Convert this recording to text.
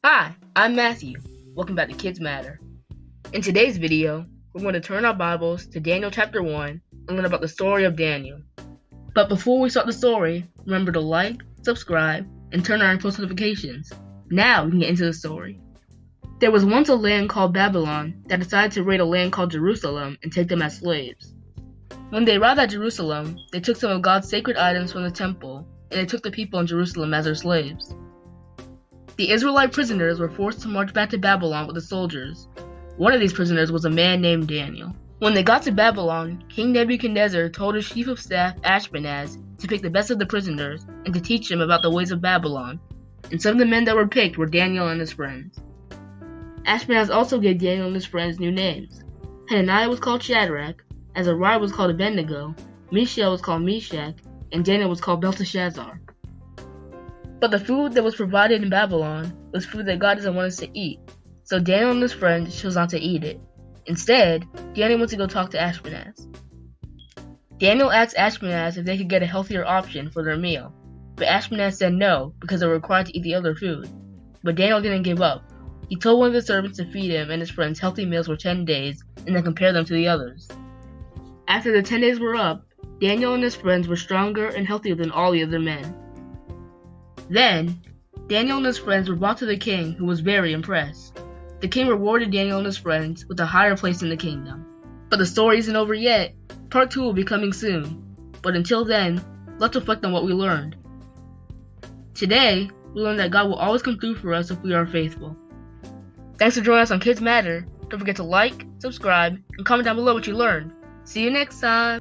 Hi, I'm Matthew. Welcome back to Kids Matter. In today's video, we're going to turn our Bibles to Daniel chapter 1 and learn about the story of Daniel. But before we start the story, remember to like, subscribe, and turn on post notifications. Now we can get into the story. There was once a land called Babylon that decided to raid a land called Jerusalem and take them as slaves. When they arrived at Jerusalem, they took some of God's sacred items from the temple, and they took the people in Jerusalem as their slaves. The Israelite prisoners were forced to march back to Babylon with the soldiers. One of these prisoners was a man named Daniel. When they got to Babylon, King Nebuchadnezzar told his chief of staff Ashpenaz to pick the best of the prisoners and to teach them about the ways of Babylon, and some of the men that were picked were Daniel and his friends. Ashpenaz also gave Daniel and his friends new names. Hananiah was called Shadrach, Azariah was called Abednego, Mishael was called Meshach, and Daniel was called Belteshazzar. But the food that was provided in Babylon was food that God doesn't want us to eat, so Daniel and his friends chose not to eat it. Instead, Daniel went to go talk to Ashpenaz. Daniel asked Ashpenaz if they could get a healthier option for their meal, but Ashpenaz said no because they were required to eat the other food. But Daniel didn't give up. He told one of the servants to feed him and his friends healthy meals for 10 days and then compare them to the others. After the 10 days were up, Daniel and his friends were stronger and healthier than all the other men. Then, Daniel and his friends were brought to the king, who was very impressed. The king rewarded Daniel and his friends with a higher place in the kingdom. But the story isn't over yet. Part 2 will be coming soon. But until then, let's reflect on what we learned. Today, we learned that God will always come through for us if we are faithful. Thanks for joining us on Kids Matter. Don't forget to like, subscribe, and comment down below what you learned. See you next time!